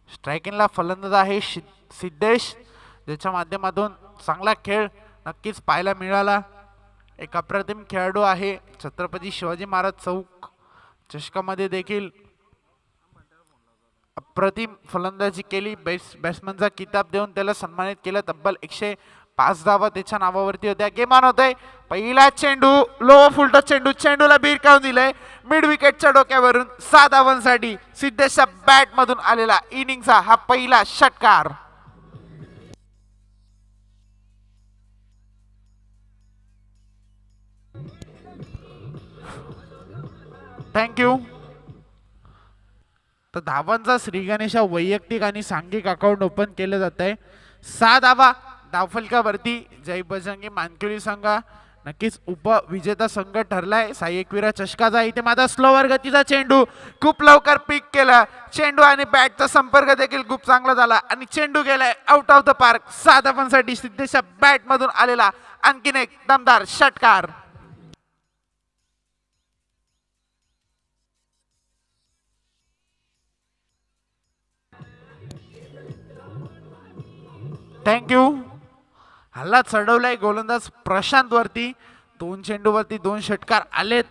स्ट्रायकिंगला फलंदाज आहे सिद्धेश, ज्याच्या माध्यमातून चांगला खेळ नक्कीच पाहायला मिळाला. एक अप्रतिम खेळाडू आहे. छत्रपती शिवाजी महाराज चौक चषकामध्ये देखील अप्रतिम फलंदाजी केली. बॅट्समनचा किताब देऊन त्याला सन्मानित केलं. तब्बल 105 धावा त्याच्या नावावरती होत्या. गेम ऑन होतोय. पहिला चेंडू लो फुलटो चेंडू, चेंडूला भिरकावून दिलंय मिड विकेटच्या डोक्यावरून 6 धावांसाठी सिद्धेशच्या बॅट मधून आलेला इनिंगचा हा पहिला षटकार. थँक्यू. तर धावांचा श्रीगणेशा वैयक्तिक आणि सांघिक अकाउंट ओपन केलं जात आहे. 6 धावा धावफलकावरती जय बजरंगी मानकरी संघ नक्कीच उपविजेता संघ ठरलाय. साई एकविरा चषकाचा इथे माझा स्लोवर गतीचा चेंडू खूप लवकर पिक केला. चेंडू आणि बॅटचा संपर्क देखील खूप चांगला झाला आणि चेंडू गेलाय आउट ऑफ द पार्क. 6 धावांसाठी सिद्धेशच्या बॅट मधून आलेला आणखीन एक दमदार षटकार. थँक्यू. हल्ला चढवलाय गोलंदाज प्रशांत वरती. 2 चेंडूवरती 2 षटकार आलेत.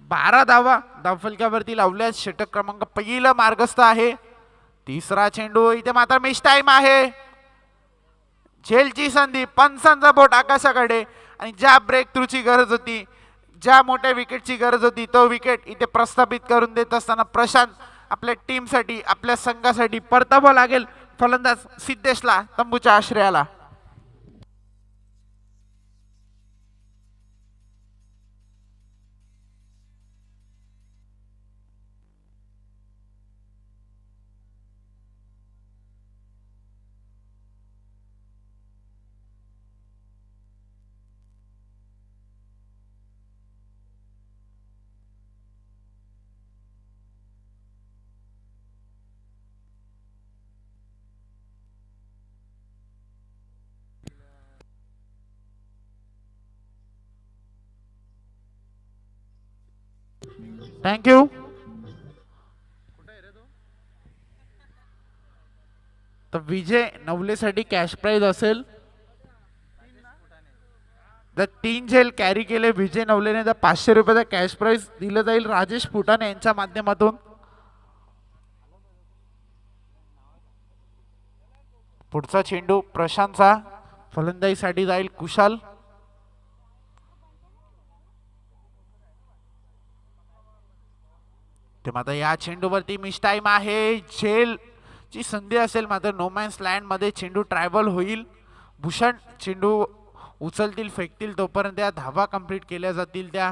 12 धावा धावफलकावरती लावल्यात. षटक क्रमांक पहिला मार्गस्थ आहे. तिसरा चेंडू इथे मात्र मिस टाइम आहे. झेलची संधी, पंचांचा बोट आकाशाकडे आणि ज्या ब्रेक थ्रूची गरज होती, ज्या मोठ्या विकेटची गरज होती, तो विकेट इथे प्रस्थापित करून देत असताना प्रशांत आपल्या टीमसाठी आपल्या संघासाठी परतावं लागेल फलंदाज सिद्धेशला तंबूच्या आश्रयाला. थँक्यू. तर विजय नवलेसाठी कॅश प्राइज असेल. जर 3 झेल कॅरी केले विजय नवलेने तर 500 रुपयाचा कॅश प्राइज दिलं जाईल राजेश फुटाणे यांच्या माध्यमातून. पुढचा चेंडू प्रशांतचा फलंदाजीसाठी जाईल कुशाल. ते मात्र या चेंडूवरती मिस टाइम आहे. झेल ची संधी असेल मात्र नोमॅन्स लँड मध्ये चेंडू ट्रॅव्हल होईल. भूषण चेंडू उचलतील फेकतील तोपर्यंत त्या धावा कंप्लीट केल्या जातील. त्या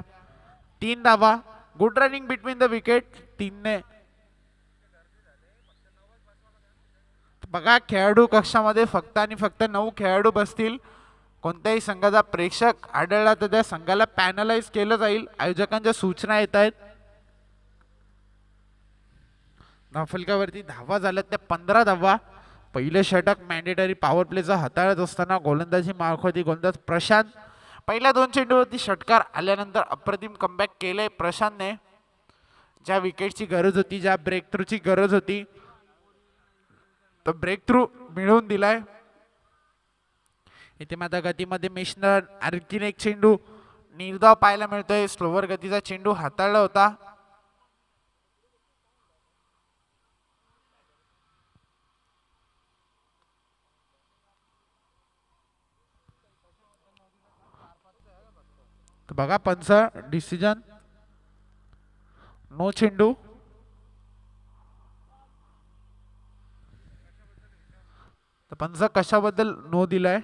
3 धावा. Good running between the wicket. 3 ने बघा खेळाडू कक्षामध्ये फक्त आणि फक्त 9 खेळाडू बसतील. कोणत्याही संघाचा प्रेक्षक आढळला तर त्या संघाला पॅनलाइज केलं जाईल. आयोजकांच्या सूचना येत आहेत. धावफलकावरती धावा झाल्यात त्या 15 धावा. पहिले षटक मॅन्डेटरी पॉवर प्लेचा हाताळत असताना गोलंदाजी मार्फत गोलंदाज प्रशांत पहिल्या 2 चेंडूवरती षटकार आल्यानंतर अप्रतिम कमबॅक केलंय प्रशांतने. ज्या विकेटची गरज होती, ज्या ब्रेक थ्रूची गरज होती, तो ब्रेक थ्रू मिळवून दिलाय. इथे मात्र गतीमध्ये मिशनर आणखीन एक चेंडू निर्धाव पाहायला मिळतोय. स्लोवर गतीचा चेंडू हाताळला होता. बघा पंच डिसिजन नो चेंडू. तर पंच कशाबद्दल नो दिलाय?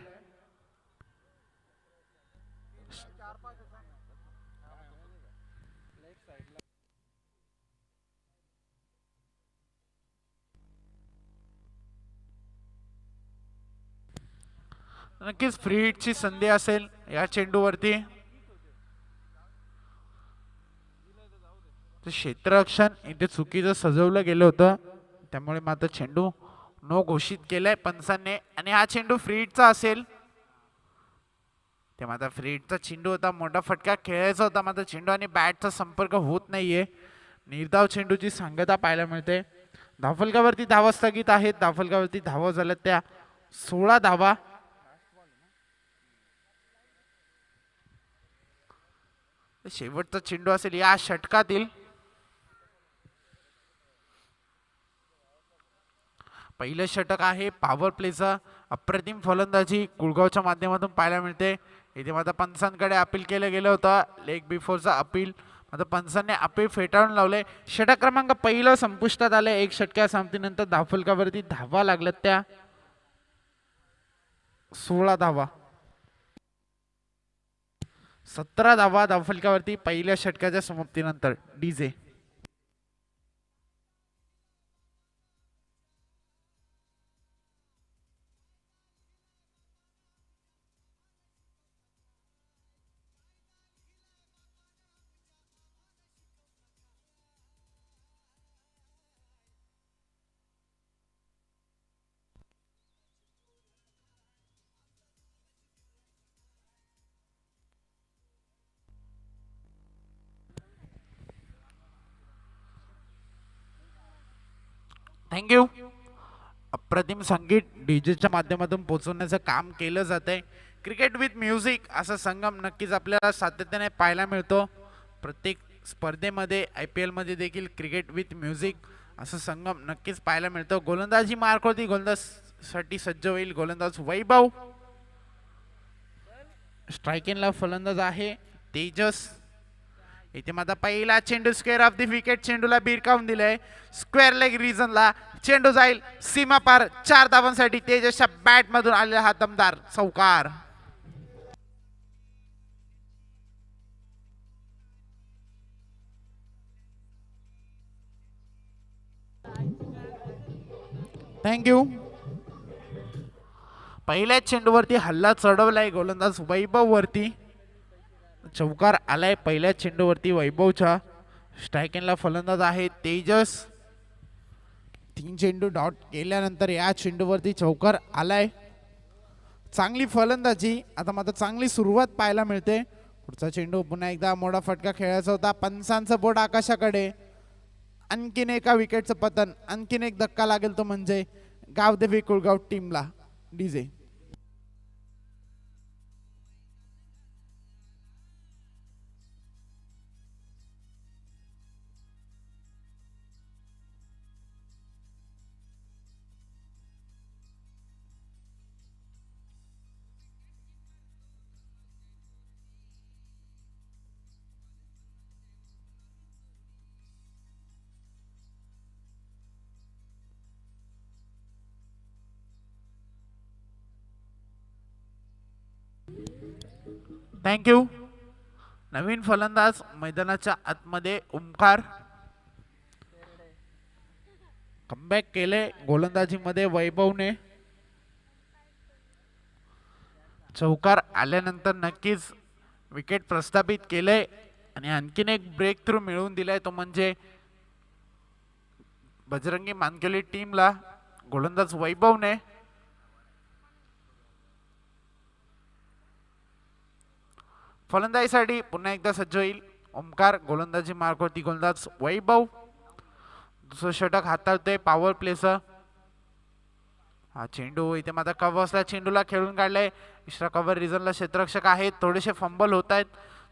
नक्कीच फ्री हिटची संधी असेल या चेंडूवरती. क्षेत्ररक्षण इथे चुकीचं सजवलं गेलं होतं, त्यामुळे मात्र चेंडू नो घोषित केलाय पंचांनी आणि हा चेंडू फ्री हिटचा असेल. ते मात्र फ्री हिटचा चेंडू होता. मोठा फटका खेळायचा होता मात्र चेंडू आणि बॅटचा संपर्क होत नाहीये. निर्धाव चेंडूची सांगता पाहायला मिळते. धावफलकावरती धावा स्थगित आहेत. धावफलकावरती धावा झाल्या त्या 16 धावा. शेवटचा चेंडू असेल या षटकातील. पहिलं षटक आहे पॉवर प्लेचा. अप्रतिम फलंदाजी कुळगावच्या माध्यमातून पाहायला मिळते. इथे मात्र पंचांकडे अपील केलं गेलं होतं. लेग बिफोरचा अपील मात्र पंचांनी अपील फेटाळून लावले. षटक क्रमांक पहिलं संपुष्टात आले. एक षटक्या संपतीनंतर धावफलकावरती धावा लागल्यात त्या 16 धावा. 17 धावा धावफलकावरती पहिल्या षटकाच्या समाप्तीनंतर. DJ thank you. अप्रतिम संगीत डीजेच्या माध्यमातून पोहोचवण्याचं काम केलं जात आहे. क्रिकेट विथ म्युझिक असा संगम नक्कीच आपल्याला सातत्याने पाहायला मिळतो. प्रत्येक स्पर्धेमध्ये IPL मध्ये देखील क्रिकेट विथ म्युझिक असं संगम नक्कीच पाहायला मिळतो. गोलंदाजी मार्क होती. गोलंदाजसाठी सज्ज होईल गोलंदाज वैभव. स्ट्रायकिंगला फलंदाज आहे तेजस. इथे माझा पहिला चेंडू स्क्वेअर ऑफ द विकेट. चेंडूला बिरकावून दिलंय स्क्वेअर लेग रिजनला. चेंडू जाईल सीमा पार. 4 धावांसाठी तेजसच्या बॅट मधून आलेला हा दमदार चौकार. थँक्यू. पहिल्या चेंडूवरती हल्ला चढवलाय गोलंदाज वैभव वरती. चौकार आलाय पहिल्या चेंडूवरती वैभवच्या. स्ट्रायकिंगला फलंदाज आहे तेजस. 3 चेंडू डॉट केल्यानंतर या चेंडूवरती चौकार आलाय. चांगली फलंदाजी. आता मात्र चांगली सुरुवात पाहायला मिळते. पुढचा चेंडू पुन्हा एकदा मोठा फटका खेळायचा होता. पंचांचं बोट आकाशाकडे. आणखीन एका विकेटचं पतन. आणखीन एक धक्का लागेल तो म्हणजे गावदेवी कुळगाव टीमला. DJ thank you. नवीन फलंदाज मैदानाच्या आतमध्ये ओमकार. कमबॅक केले गोलंदाजीमध्ये वैभवने. चौकार आल्यानंतर नक्कीच विकेट प्रस्थापित केले आणि आणखीन एक ब्रेक थ्रू मिळवून दिलाय तो म्हणजे बजरंगी मानकेली टीमला गोलंदाज वैभवने. फलंदाजीसाठी पुन्हा एकदा सज्ज होईल ओमकार. गोलंदाजी मार्कवरती गोलंदाज वैभव. दुसरं षटक हाताळतोय पॉवर प्लेचं. हा चेंडू इथे मात्र कव्हर असल्या चेंडूला खेळून काढलाय. मिश्रा कव्हर रिजनला क्षेत्ररक्षक आहेत. थोडेसे फंबल होत आहेत.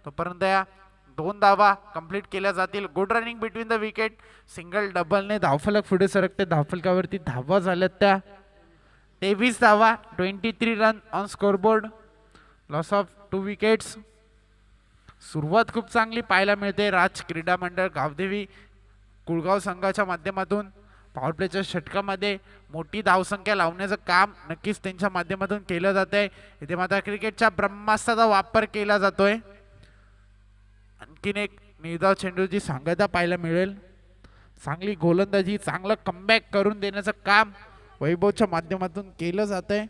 तोपर्यंत या 2 धावा कंप्लीट केल्या जातील. Good running between the wicket. Single डबलने धावफलक पुढे सरकते. धावफलकावरती धावा झाल्यात त्या 23 धावा. 23 run on scoreboard. Loss of 2 wickets. सुरुवात खूप चांगली पाहायला मिळते राज क्रीडा मंडळ गावदेवी कुळगाव संघाच्या माध्यमातून. पॉवर प्लेच्या षटकामध्ये मोठी धावसंख्या लावण्याचं काम नक्कीच त्यांच्या माध्यमातून केलं जात आहे. इथे मात्र क्रिकेटच्या ब्रह्मास्त्राचा वापर केला जातोय. आणखीन एक निर्धाव चेंडूची सांगता पाहायला मिळेल. चांगली गोलंदाजी चांगलं कमबॅक करून देण्याचं काम वैभवच्या माध्यमातून केलं जात आहे.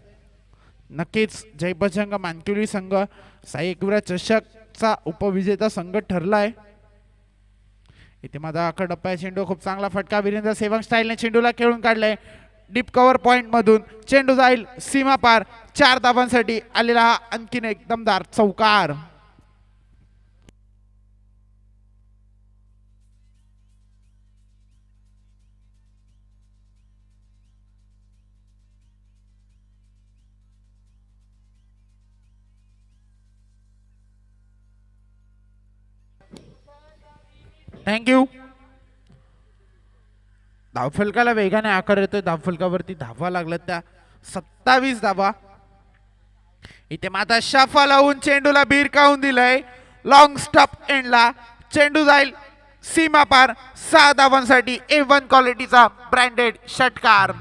नक्कीच जय बजरंग मानकिवली संघ साई एकविरा चषकचा उपविजेता संघ ठरला आहे. इथे माझा आखा टप्पा चेंडू खूप चांगला फटका. वीरेंद्र सेवक स्टाईलने चेंडूला खेळून काढलाय. डीप कव्हर पॉइंट मधून चेंडू जाईल सीमा पार. 4 धावांसाठी आलेला हा आणखीन एक दमदार चौकार. थँक्यू. धावफलकाला वेगाने आकार येतोय. धावफलकावरती धावा लागल्यात त्या 27 धावा. इथे माता शफा लावून चेंडूला भिरकावून दिलंय. लॉंग स्टॉप एंडला चेंडू जाईल सीमा पार. 6 धावांसाठी A1 क्वालिटीचा ब्रँडेड षटकार.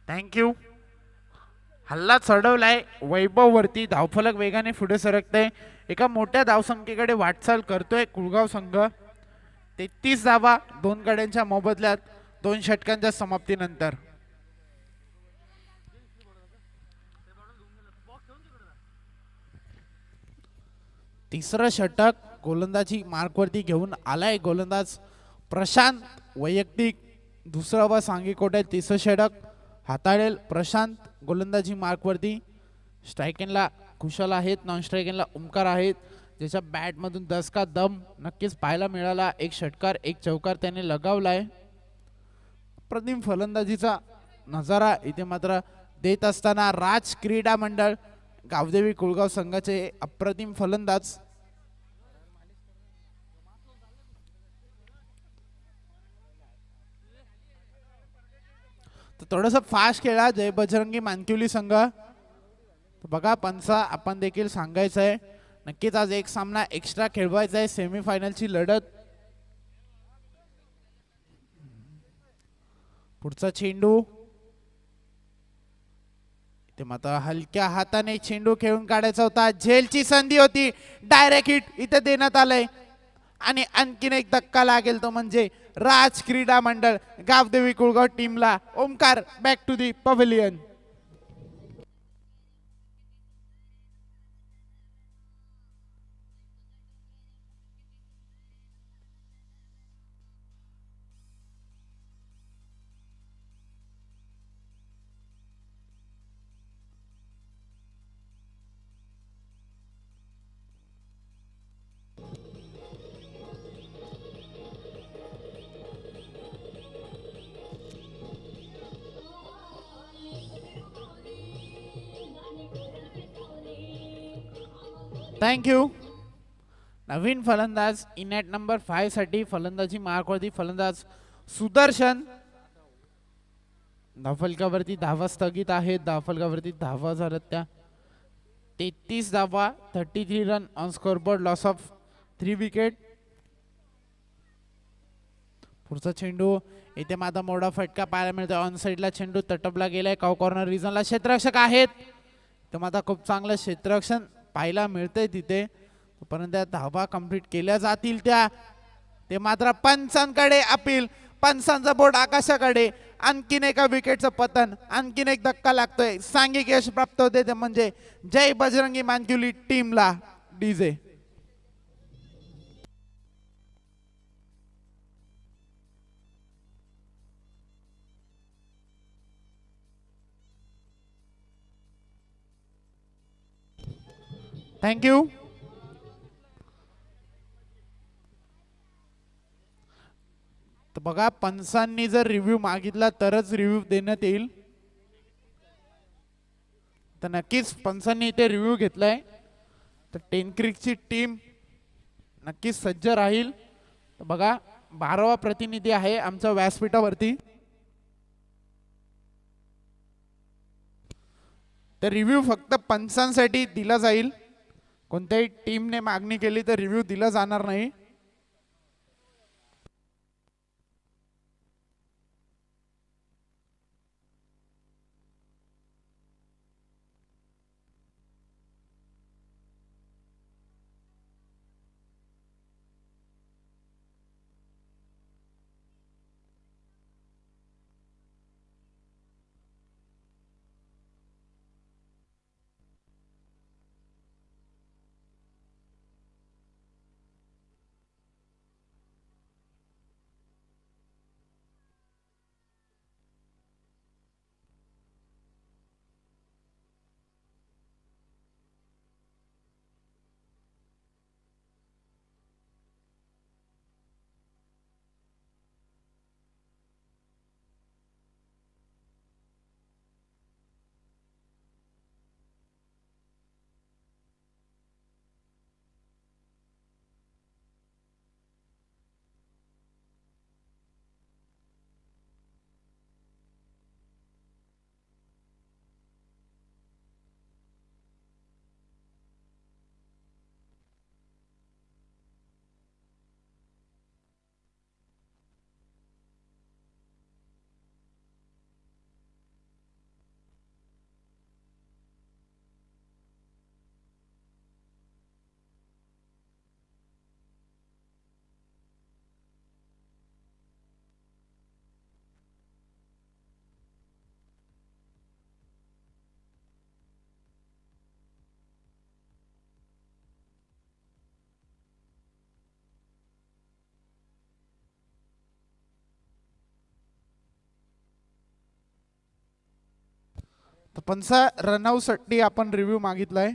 थँक्यू. हल्ला चढवलाय वैभव वरती. धावफलक वेगाने पुढे सरकते. एका मोठ्या धावसंख्येकडे वाटचाल करतोय कुळगाव संघ. 33 धावा दोन गड्यांच्या मोबदल्यात 2 षटकांच्या समाप्तीनंतर. तिसरं षटक गोलंदाजी मार्कवरती घेऊन आलाय गोलंदाज प्रशांत. वैयक्तिक दुसरं व सांघिक कोट्यात तिसरं षटक हाताळेल प्रशांत गोलंदाजी मार्कवरती. स्ट्रायकिंगला कुशल आहेत, नॉन स्ट्रायकिंगला ओमकार आहेत. ज्याच्या बॅटमधून 10 का दम नक्कीच पाहायला मिळाला. एक षटकार एक चौकार त्याने लगावलाय. अप्रतिम फलंदाजीचा नजारा इथे मात्र देत असताना राज क्रीडा मंडळ गावदेवी कुळगाव संघाचे अप्रतिम फलंदाज. तर थोडस फास्ट खेळा जय बजरंगी मानकिवली संघ. बघा पंचा आपण देखील सांगायचं आहे. नक्कीच आज एक सामना एक्स्ट्रा खेळवायचा आहे. सेमीफायनलची लढत. पुढचा चेंडू ते मात्र हलक्या हाताने चेंडू खेळून काढायचा होता. झेलची संधी होती. डायरेक्ट हिट इथे देण्यात आलंय आणि आणखीन एक धक्का लागेल तो म्हणजे राज क्रीडा मंडळ गावदेवी कुळगाव टीमला. Omkar back to the pavilion. Thank you. नवीन फलंदाज इनेट नंबर 5 साठी फलंदाजी मार्कवरती फलंदाज सुदर्शन. धावफलकावरती धावा स्थगित आहेत. धावफलकावरती धावा झाल्यात त्या 33 धावा 33 run on scoreboard. Loss of 3 wicket. पुढचा चेंडू इथे माता मोठा फटका पाहायला मिळतो. ऑन साइडला चेंडू तटपला गेलाय. काव कॉर्नर रिजनला क्षेत्ररक्षक आहेत. तर माता खूप चांगलं क्षेत्ररक्षण पाहायला मिळतंय तिथे. परंतु त्या धावा कंप्लीट केल्या जातील त्या. ते मात्र पंचांकडे अपील. पंचांचा बोर्ड आकाशाकडे. आणखीन एका विकेटचं पतन. आणखीन एक धक्का लागतोय. सांघिक यश प्राप्त होते ते म्हणजे जय बजरंगी मानकिवली टीमला. DJ thank you. तर बघा पंचांनी जर रिव्ह्यू मागितला तरच रिव्ह्यू देण्यात येईल. तर नक्कीच पंचांनी इथे रिव्ह्यू घेतलाय. तर टेनक्रिकची टीम नक्कीच सज्ज राहील. तर बघा 12वा प्रतिनिधी आहे आमच्या व्यासपीठावरती. तर रिव्ह्यू फक्त पंचांसाठी दिला जाईल. कोणत्याही टीमने मागणी केली तर रिव्ह्यू दिला जाणार नाही. तर पंचा रनआउट साठी आपण रिव्ह्यू मागितलाय.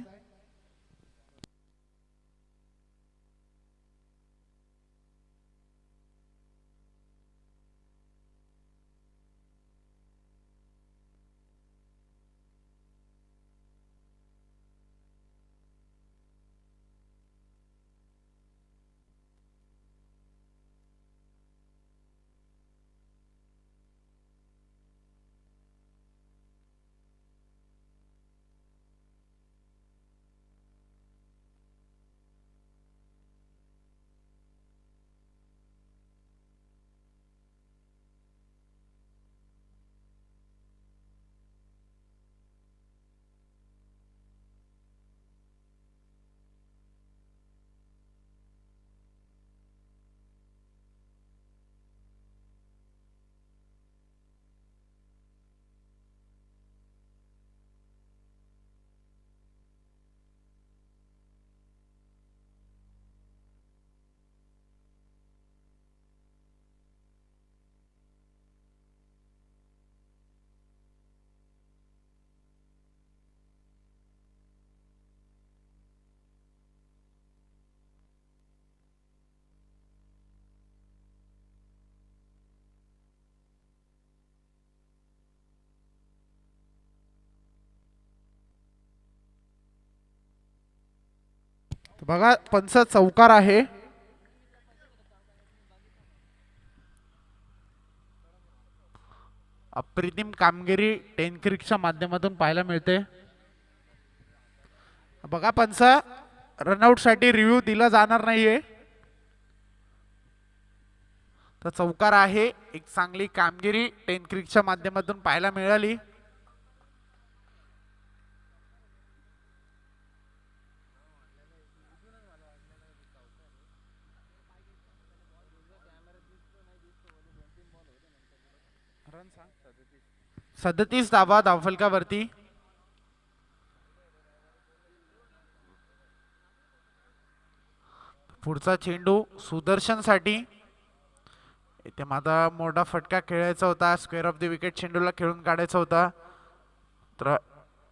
तर बघा पंच चौकार आहे. अप्रतिम कामगिरी टेनक्रिकच्या माध्यमातून पाहायला मिळते. बघा पंच रनआउट साठी रिव्ह्यू दिला जाणार नाहीये. तर चौकार आहे. एक चांगली कामगिरी टेनक्रिकच्या माध्यमातून पाहायला मिळाली. रन 37 धावा धावफलकावरती. पुढचा चेंडू सुदर्शन साठी. इथे माझा मोठा फटका खेळायचा होता. स्क्वेअर ऑफ द विकेट चेंडूला खेळून काढायचा होता. तर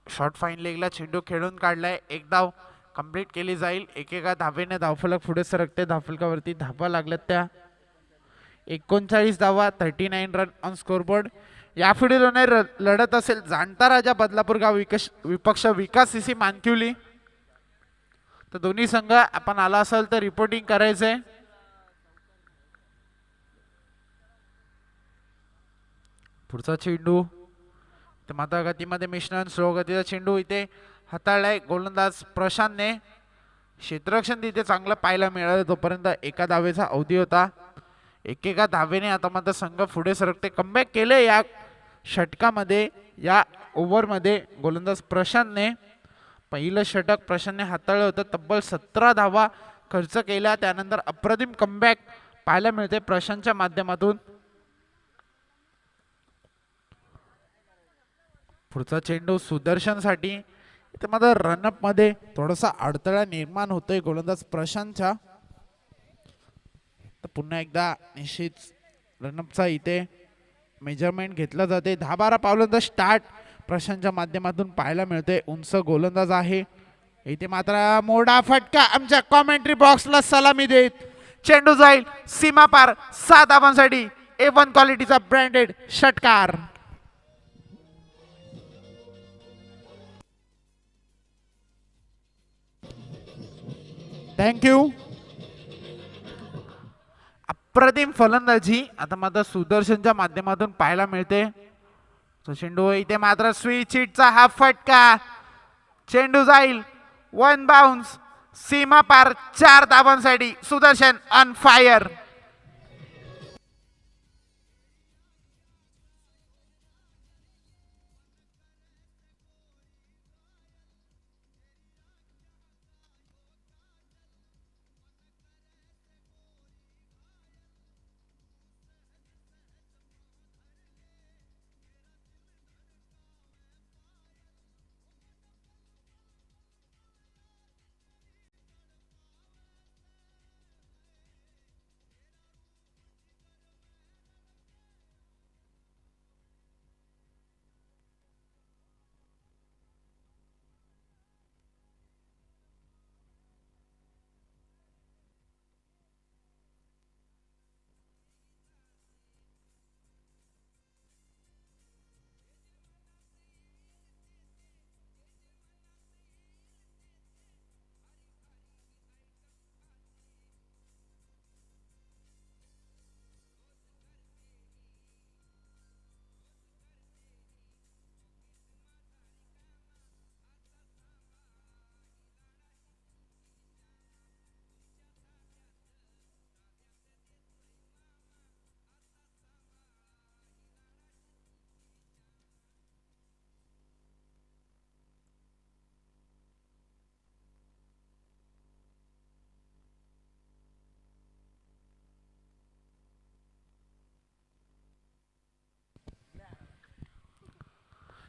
शॉर्ट फाईन लेगला चेंडू खेळून काढलाय. एक धाव कंप्लीट केली जाईल. एकेका धावेने धावफलक पुढे सरकते. धावफलकावरती धावा लागल्यात त्या 39 धावा 39 रन ऑन स्कोरबोर्ड. यापुढे लढत असेल जाणता राजा बदलापूर गाव विपक्ष विकास सीसी मानकिवली. तर दोन्ही संघ आपण आला असेल तर रिपोर्टिंग करायचंय. पुढचा चेंडू तर माता गतीमध्ये मिश्रण स्लो गतीचा चेंडू इथे हाताळलाय गोलंदाज प्रशांतने. क्षेत्ररक्षण तिथे चांगलं पाहायला मिळालं. तोपर्यंत एका धावेचा अवधी होता. एकेका धावेने आता मात्र संघ पुढे सरकते. कमबॅक केले या षटकामध्ये. या ओव्हरमध्ये गोलंदाज प्रशांतने पहिलं षटक प्रशांतने हाताळलं होतं. तब्बल 17 धावा खर्च केल्या. त्यानंतर अप्रतिम कमबॅक पाहायला मिळते प्रशांतच्या माध्यमातून. पुढचा चेंडू सुदर्शन साठी. इथे मात्र रनअप मध्ये थोडासा अडथळा निर्माण होतोय गोलंदाज प्रशांतच्या. तर पुन्हा एकदा निश्चित रनअपचा इथे मेजरमेंट घेतला जाते. 10-12 पावलांचा स्टार्ट प्रशांतच्या माध्यमातून पाहायला मिळते. उंच गोलंदाज आहे. इथे मात्र मोठा फटका आमच्या कॉमेंट्री बॉक्सला सलामी देत चेंडू जाईल सीमा पार. 7 धावांसाठी A1 क्वालिटीचा ब्रँडेड षटकार. थँक्यू. अप्रतिम फलंदाजी आता मात्र सुदर्शनच्या माध्यमातून पाहायला मिळते. चेंडू इथे मात्र स्विच हिटचा हा फटका. चेंडू जाईल 1 बाउन्स सीमा पार. 4 धावांसाठी सुदर्शन ऑन फायर.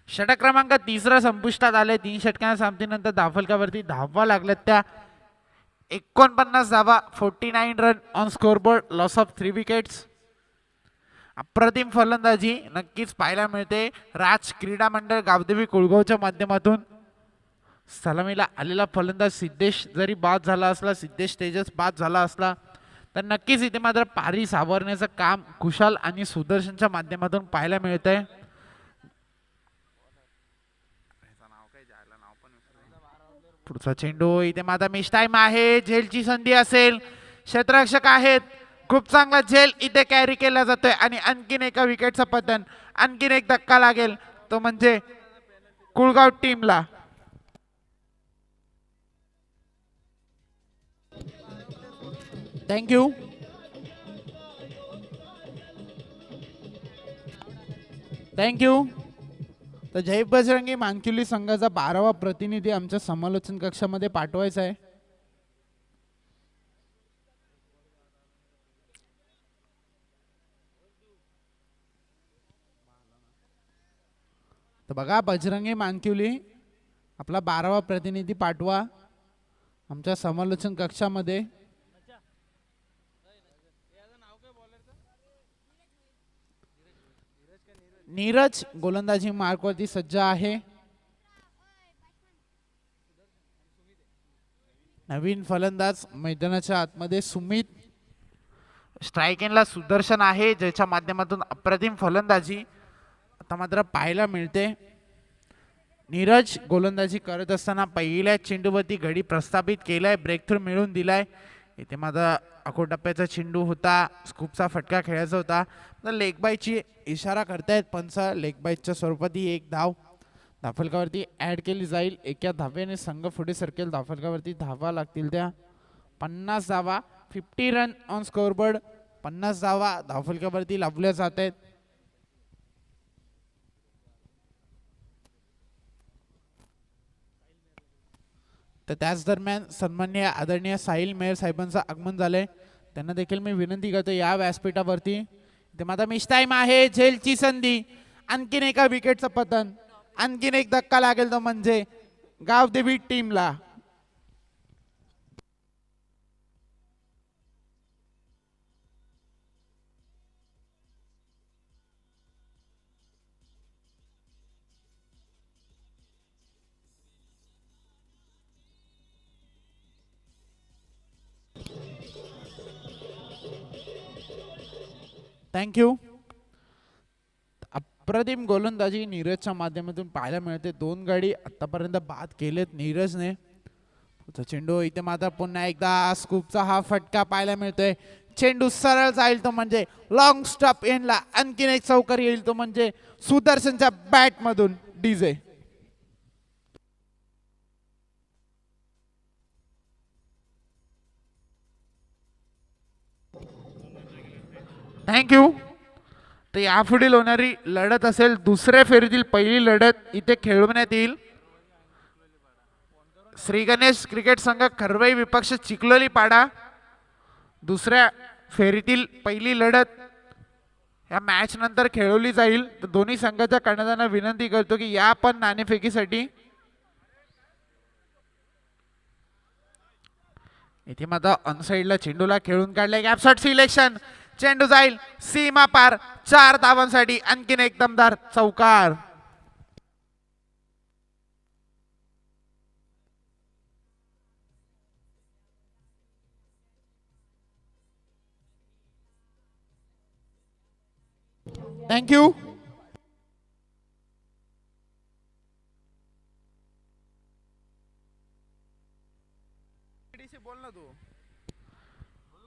षटक क्रमांक 3 संपुष्टात आले. 3 षटकांच्या सामन्यानंतर धावफलकावरती धावा लागल्यात त्या 49 धावा, 49 run on scoreboard, loss of 3 wickets. अप्रतिम फलंदाजी नक्कीच पाहायला मिळते राज क्रीडा मंडळ गावदेवी कुळगावच्या माध्यमातून. सलामीला आलेला फलंदाज सिद्धेश जरी बाद झाला असला, सिद्धेश तेजस बाद झाला असला, तर नक्कीच इथे मात्र पारी सावरण्याचं काम कुशाल आणि सुदर्शनच्या माध्यमातून पाहायला मिळतंय. पुढचा चेंडू इथे मात्र मिस टाइम आहे. झेलची संधी असेल, क्षेत्ररक्षक आहेत, खूप चांगला झेल इथे कॅरी केला जातोय आणि आणखीन एका विकेटचं पतन, आणखीन एक धक्का लागेल तो म्हणजे कुळगाव टीमला. थँक्यू. थँक्यू. तर जय बजरंगी मानकिवली संघाचा 12वा प्रतिनिधी आमच्या समालोचन कक्षामध्ये पाठवायचा आहे. तर बघा बजरंगी मानकिवली आपला 12वा प्रतिनिधी पाठवा आमच्या समालोचन कक्षामध्ये. नीरज गोलंदाजी मार्कवरती सज्ज आहे. नवीन फलंदाज मैदानाच्या आतमध्ये सुमित. स्ट्रायकिंगला सुदर्शन आहे ज्याच्या माध्यमातून अप्रतिम फलंदाजी आता मात्र पाहायला मिळते. नीरज गोलंदाजी करत असताना पहिल्या चेंडूवरती घडी प्रस्थापित केलाय, ब्रेक थ्रू मिळवून दिलाय. इथे माझा अकोटप्प्याचा चेंडू होता, स्कूपचा फटका खेळायचा होता. लेग बायची इशारा करतायत पंच. लेग बायच्या स्वरूपात ही एक धाव धावफलकावरती ऍड केली जाईल. एका धावेने संघ पुढे सरकेल. धावफलकावरती धावा लागतील त्या 50 धावा, 50 रन ऑन स्कोरबोर्ड. 50 धावा धावफलकावरती लावल्या जात आहेत. तर त्याच दरम्यान सन्माननीय आदरणीय साहिल मेहर साहेबांचं आगमन झालंय. त्यांना देखील मी विनंती करतो या व्यासपीठावरती. ते माझा मिस टाइम आहे. झेलची संधी, आणखीन एका विकेटचं पतन, आणखीन एक धक्का लागेल तो म्हणजे गावदेवी टीमला. थँक्यू. अप्रतिम गोलंदाजी नीरजच्या माध्यमातून पाहायला मिळते. 2 गडी आतापर्यंत बाद केलेत नीरजने. चेंडू इथे मात्र पुन्हा एकदा स्कूपचा हा फटका पाहायला मिळतोय. चेंडू सरळ जाईल तो म्हणजे लॉंग स्टॉप एंडला. आणखीन एक चौकार येईल तो म्हणजे सुदर्शनच्या बॅट मधून डीजे. थँक्यू. तर यापुढील होणारी लढत असेल दुसऱ्या फेरीतील पहिली लढत इथे खेळवण्यात येईल. श्री गणेश क्रिकेट संघ खरवई विपक्ष चिखलोली पाडा. दुसऱ्या फेरीतील पहिली लढत या मॅच नंतर खेळवली जाईल. तर दोन्ही संघाच्या कर्णधारांना विनंती करतो की या पण नाणेफेकीसाठी. इथे मात्र ऑनसाइडला चेंडूला खेळून काढले. गॅपशॉट सिलेक्शन. चेंडू जाईल सीमा पार 4 धावांसाठी. आणखीन एक दमदार चौकार. थँक्यू. बोल ना तू.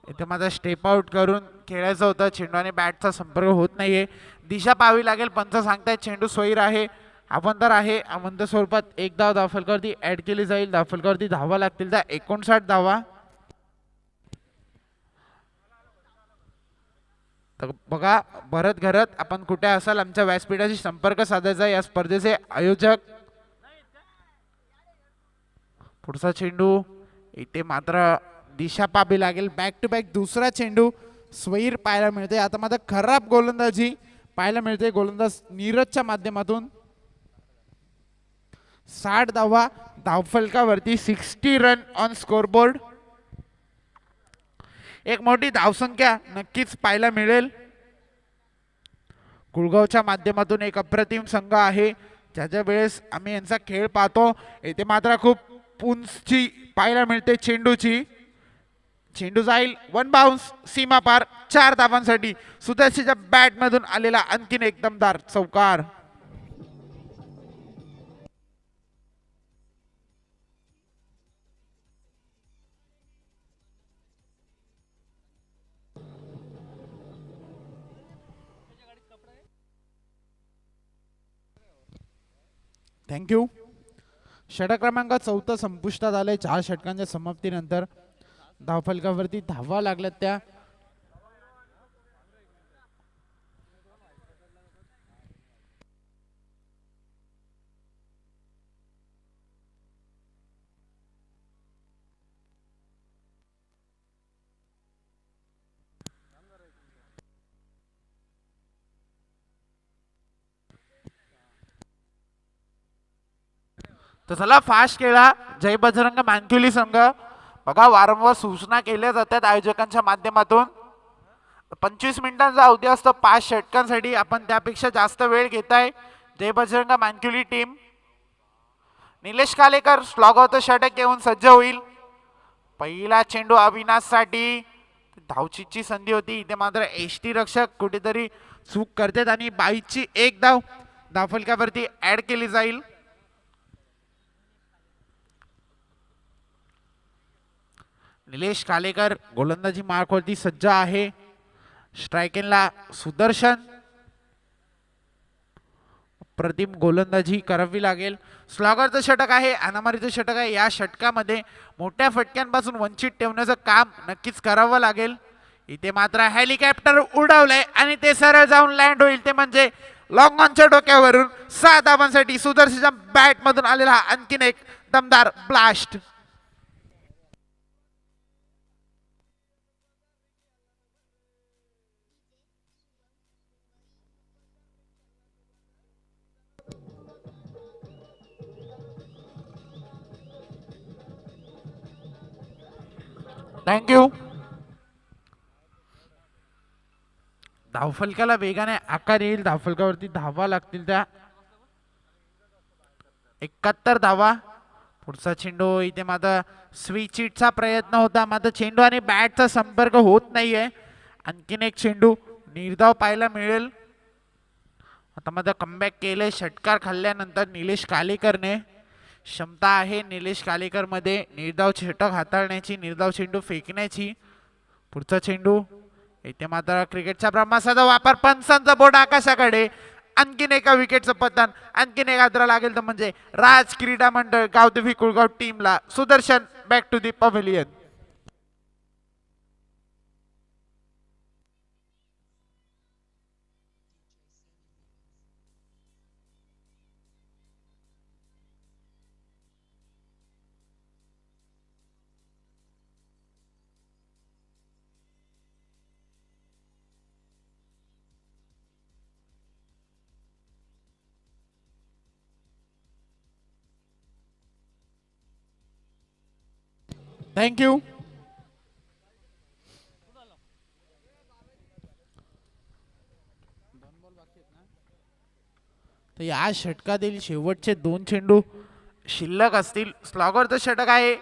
इथे माझा स्टेप आउट करून खेळायचं होतं. चेंडू आणि बॅटचा संपर्क होत नाहीये. दिशा पाहावी लागेल. पंच सांगतायत चेंडू सोयीर आहे, अवंतर आहे. अवंत स्वरूपात एक धाव धावफलकावरती ऍड केली जाईल. धावफलकावरती धावा लागतील त्या 59 धावा. तर बघा भरत घरत आपण कुठे असाल आमच्या व्यासपीठाशी संपर्क साधायचा. या स्पर्धेचे आयोजक. पुढचा चेंडू इथे मात्र दिशा पाहावी लागेल. बॅक टू बॅक दुसरा चेंडू स्वैर पाहायला मिळते. आता मात्र खराब गोलंदाजी पाहायला मिळते गोलंदाज नीरजच्या माध्यमातून. 60 धावा धावफलकावरती, 60 रन ऑन स्कोरबोर्ड. एक मोठी धावसंख्या नक्कीच पाहायला मिळेल. कुळगावच्या माध्यमातून एक अप्रतिम संघ आहे, ज्याच्या वेळेस आम्ही यांचा खेळ पाहतो. येथे मात्र खूप उंची पाहायला मिळते चेंडूची. चेंडू जाईल, वन बाउन्स, सीमा पार, 4 धावांसाठी. सुदर्शनच्या बॅट मधून आलेला आणखीन एक दमदार चौकार. थँक्यू. षटक क्रमांक 14 संपुष्टात आले. 4 षटकांच्या समाप्तीनंतर धावफलकावरती धावा लागल्यात त्या. तर चला फास्ट खेळा जय बजरंग मानकुली संघ. बघा वारंवार सूचना केल्या जातात आयोजकांच्या माध्यमातून. 25 मिनिटांचा अवधी असतो 5 षटकांसाठी. आपण त्यापेक्षा जास्त वेळ घेताय. जय बजरंग मानकुली टीम. निलेश कालेकर स्लॉगवरचं षटक घेऊन सज्ज होईल. पहिला चेंडू अविनाशसाठी. धावचीची संधी होती, इथे मात्र एसटी रक्षक कुठेतरी चूक करतात आणि 22ची एक धाव धावफलकावरती ऍड केली जाईल. निलेश कालेकर गोलंदाजी मार्कवरती सज्ज आहे. स्ट्रायकिंगला सुदर्शन. प्रतिम गोलंदाजी करावी लागेल. स्लॉगरचं षटक आहे, अनामारीचं षटक आहे. या षटकामध्ये मोठ्या फटक्यांपासून वंचित ठेवण्याचं काम नक्कीच करावं लागेल. इथे मात्र हेलिकॉप्टर उडवलंय आणि ते सरळ जाऊन लँड होईल, ते म्हणजे लॉंग ऑनच्या डोक्यावरून. 6 धावांसाठी सुदर्शनच्या बॅट मधून आलेला आणखीन एक दमदार ब्लास्ट. थँक्यू. धावफलकाला वेगाने आकार येईल. धावफलकावरती धावा लागतील त्या. 71 धावा. पुढचा चेंडू इथे मात्र स्विचिटचा प्रयत्न होता, मात्र चेंडू आणि बॅटचा संपर्क होत नाहीये. आणखीन एक चेंडू निर्धाव पाहायला मिळेल. आता मात्र कमबॅक केले षटकार खाल्ल्यानंतर निलेश कालेकरने. क्षमता आहे निलेश कालेकर मध्ये निर्धाव षटक हाताळण्याची, निर्धाव चेंडू फेकण्याची. पुढचा चेंडू इथे मात्र क्रिकेटच्या ब्रह्मास्त्राचा वापर. पंचांचा बोर्ड आकाशाकडे. आणखीन एका विकेटचं पतन. आणखीन एक आदरा लागेल तर म्हणजे राज क्रीडा मंडळ गावदेवी कुळगाव टीमला. Sudarshan back to the pavilion. Thank you. तर या षटकातील शेवटचे 2 चेंडू शिल्लक असतील. स्लॉगरचं षटक आहे,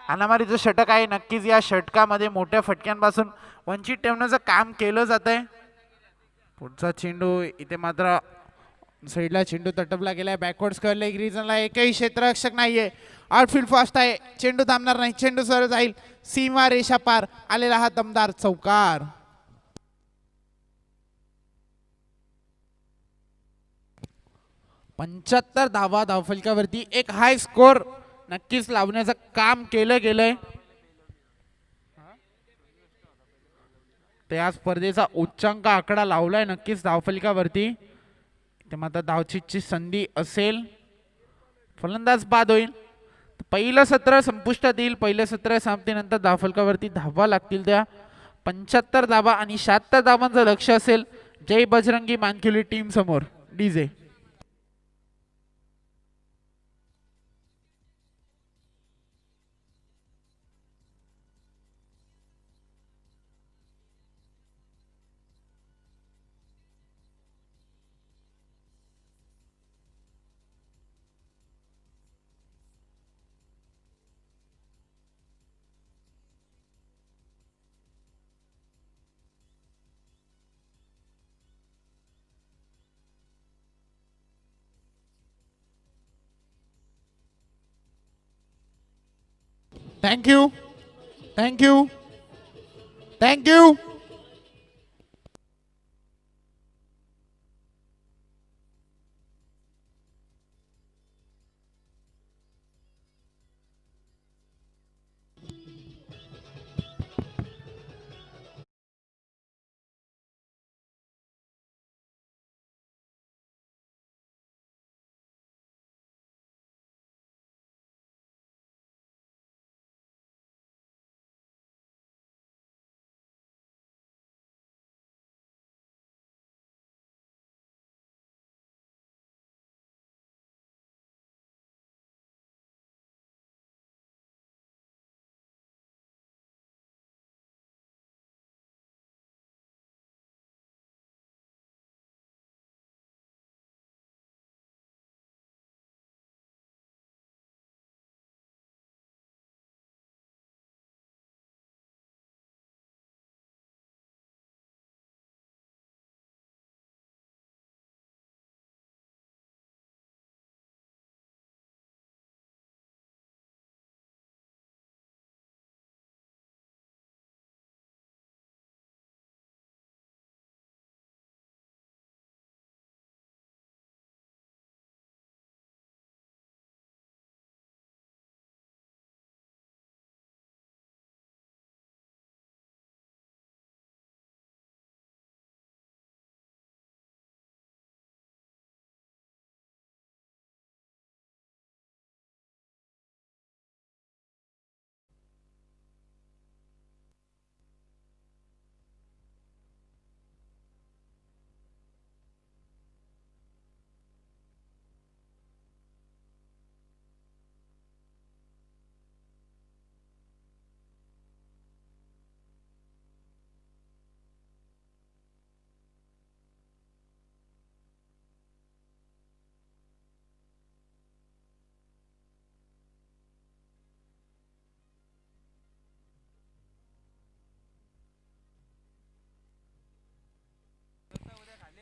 अनामारीचं षटक आहे. नक्कीच या षटकामध्ये मोठ्या फटक्यांपासून वंचित ठेवण्याचं काम केलं जात आहे. पुढचा चेंडू इथे मात्र साईडला चेंडू तटपला गेलाय. बॅकवर्ड्स करले एक रिजनला. एकही क्षेत्ररक्षक नाहीये. आउटफील्ड फास्ट आहे. चेंडू थांबणार नाही. चेंडू सरळ जाईल. सीमा रेषा पार आलेला हा दमदार चौकार. पंच्याहत्तर धावा धावफलकावरती. एक हाय स्कोर नक्कीच लावण्याचं काम केलं गेलंय. त्या स्पर्धेचा उच्चांक आकडा लावलाय नक्कीच धावफलकावरती. ते मात्र धावचीची संधी असेल. फलंदाज बाद होईल. पहिलं सत्र संपुष्टात येईल. पहिल्या सत्र समाप्तीनंतर धावफलकावरती धावा लागतील त्या. 75 धावा आणि 76 धावांचं लक्ष असेल जय बजरंगी मानकुली टीम समोर. DJ thank you thank you thank you.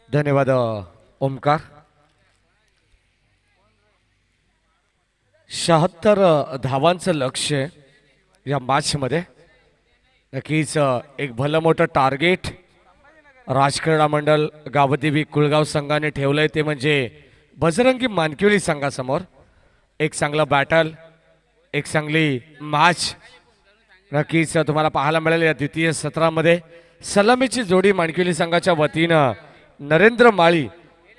धन्यवाद ओमकार. 76 धावांचं लक्ष्य या मॅचमध्ये. नक्कीच एक भलं मोठं टार्गेट राजक्रीडा मंडळ गावदेवी कुळगाव संघाने ठेवलंय, ते म्हणजे बजरंगी मानकिवली संघासमोर. एक चांगलं बॅटल, एक चांगली मॅच नक्कीच तुम्हाला पाहायला मिळेल या द्वितीय सत्रामध्ये. सलामीची जोडी मानकिवली संघाच्या वतीनं नरेंद्र माळी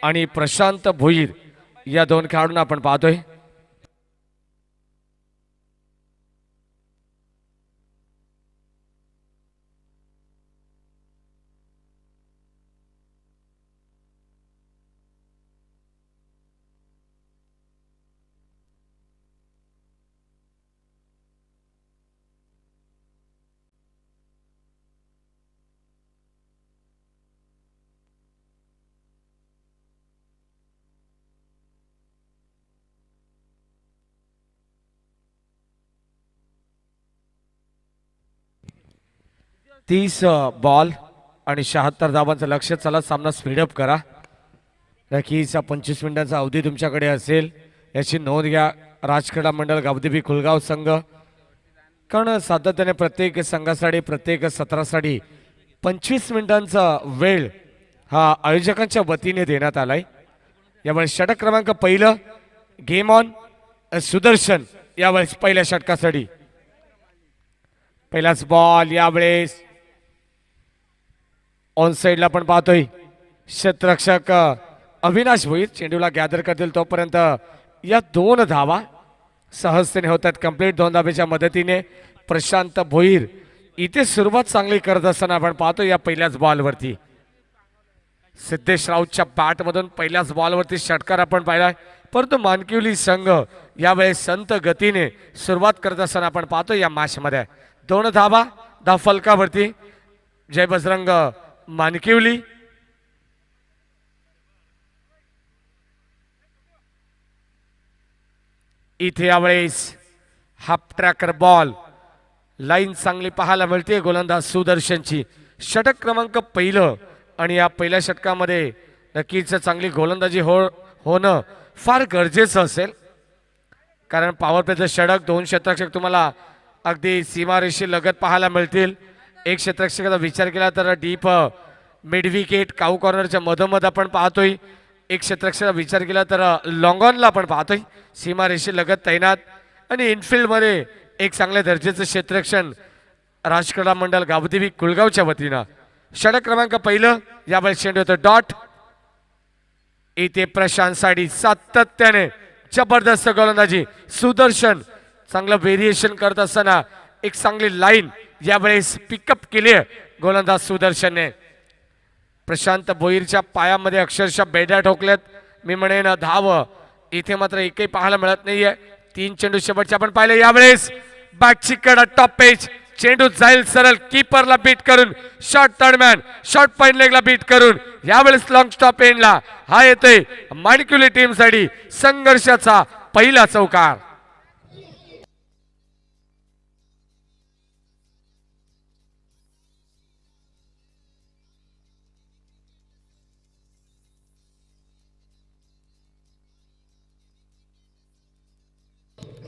आणि प्रशांत भोईर या दोन खेळाडूंना आपण पाहतोय. तीस बॉल आणि 76 धावांचं लक्ष. चला सामना स्पीडअप करा. नक्कीच 25 मिनिटांचा अवधी तुमच्याकडे असेल याची नोंद घ्या राजक्रीडा मंडळ गावदेवी कुलगाव संघ. कारण सातत्याने प्रत्येक संघासाठी प्रत्येक सत्रासाठी 25 मिनिटांचा वेळ हा आयोजकांच्या वतीने देण्यात आलाय. यामुळे षटक क्रमांक पहिलं गेम ऑन सुदर्शन यावेळेस पहिल्या षटकासाठी. पहिलाच बॉल यावेळेस ऑन साइडला आपण पाहतोय क्षेत्ररक्षक अविनाश भोईर चेंडूला गॅदर करतील तोपर्यंत या दोन धावा सहजतेने होतात कंप्लीट. दोन धावेच्या मदतीने प्रशांत भोईर इथे सुरुवात चांगली करत असताना आपण पाहतो या पहिल्याच बॉलवरती सिद्धेश राऊतच्या बॅटमधून पहिल्याच बॉलवरती षटकार आपण पाहिलाय. परंतु मानकिवली संघ यावेळेस संत गतीने सुरुवात करत असताना आपण पाहतो या मॅचमध्ये दोन धावा धाव फलकावरती. जय बजरंग मानकिवली. इथे यावेळेस हाफ ट्रॅकर बॉल लाईन चांगली पाहायला मिळते गोलंदाज सुदर्शनची. षटक क्रमांक पहिलं आणि या पहिल्या षटकामध्ये नक्कीच चांगली गोलंदाजी होणं फार गरजेचं असेल. कारण पॉवर प्लेचं षटक दोन क्षेत्ररक्षक तुम्हाला अगदी सीमारेषे लगत पाहायला मिळतील. एक क्षेत्ररक्षकाचा विचार केला तर डीप मिड विकेट काऊ कॉर्नरच्या मधोमध आपण पाहतोय. एक क्षेत्ररक्षकाचा विचार केला तर लॉंगॉनला आपण पाहतोय सीमारेषे लगत तैनात. आणि इनफिल्डमध्ये एक चांगल्या दर्जाचं क्षेत्ररक्षण राजक्रीडा मंडळ गावदेवी कुळगावच्या वतीनं. षटक क्रमांक पहिलं यावेळेस चेंडू होतो डॉट. इथे प्रशांत साडी सातत्याने जबरदस्त गोलंदाजी. सुदर्शन चांगलं व्हेरिएशन करत असताना एक चांगली लाईन यावेळेस पिकअप केली आहे गोलंदाज सुदर्शनने. प्रशांत भोईरच्या पायामध्ये अक्षरशः बेड्या ठोकल्यात. मी म्हणेन धाव इथे मात्र एकही पाहायला मिळत नाहीये. 3 चेंडू शेवटचे आपण पाहिले. यावेळेस बॅकची कडा टॉप पेच. चेंडू जाईल सरळ कीपरला बीट करून शॉर्ट थर्डमॅन शॉर्ट पॉइंट लेगला बीट करून यावेळेस लॉंग स्टॉप एंडला हा येतोय माणिकुली टीमसाठी संघर्षाचा पहिला चौकार.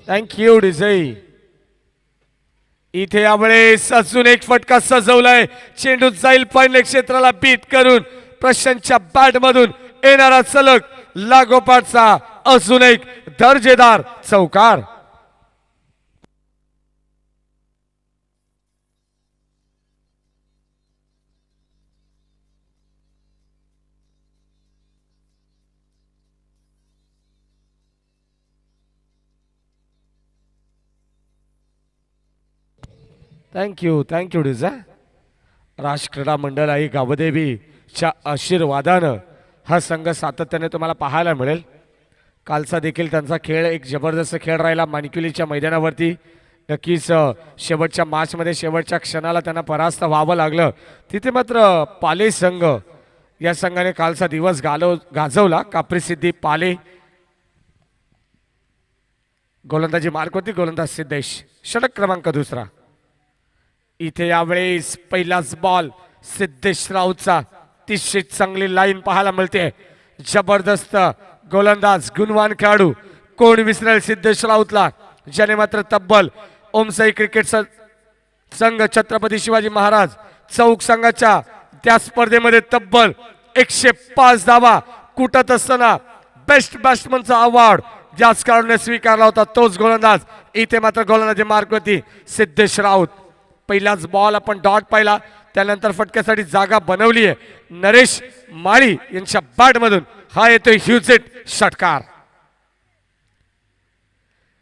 थँक्यू डिझाई. इथे यावेळेस अजून एक फटका सजवलाय. चेंडू जाईल पॉइंट क्षेत्राला बीट करून प्रशांतच्या बॅट मधून येणारा सलग लागोपाठचा अजून एक दर्जेदार चौकार. थँक्यू डिझा. राज क्रीडा मंडळ आई गावदेवीच्या आशीर्वादानं हा संघ सातत्याने तुम्हाला पाहायला मिळेल. कालचा देखील त्यांचा खेळ एक जबरदस्त खेळ राहिला माणिकुलीच्या मैदानावरती. नक्कीच शेवटच्या मॅचमध्ये शेवटच्या क्षणाला त्यांना परास्त व्हावं लागलं. तिथे मात्र पाले संघ या संघाने कालचा दिवस गाजवला. कापरी सिद्धी पाले गोलंदाजी मार्क होती. गोलंदाज सिद्धेश. षटक क्रमांक दुसरा. इथे यावेळेस पहिलाच बॉल सिद्धेश राऊतचा. तिसरी चांगली लाईन पाहायला मिळते. जबरदस्त गोलंदाज गुणवान खेळाडू कोण विसरेल सिद्धेश राऊतला, ज्याने मात्र तब्बल ओमसाई क्रिकेट संघ छत्रपती शिवाजी महाराज चौक संघाच्या त्या स्पर्धेमध्ये तब्बल 105 धावा कुटत असताना बेस्ट बॅट्समनचा अवॉर्ड ज्याच खेळाडूने स्वीकारला होता तोच गोलंदाज. इथे मात्र गोलंदाजी मार्क होती सिद्धेश राऊत. पहिलाच बॉल आपण डॉट पाहिला. त्यानंतर फटक्यासाठी जागा बनवली आहे नरेश माळी यांच्या बॅट मधून. हा येतोय ह्युजेट षटकार.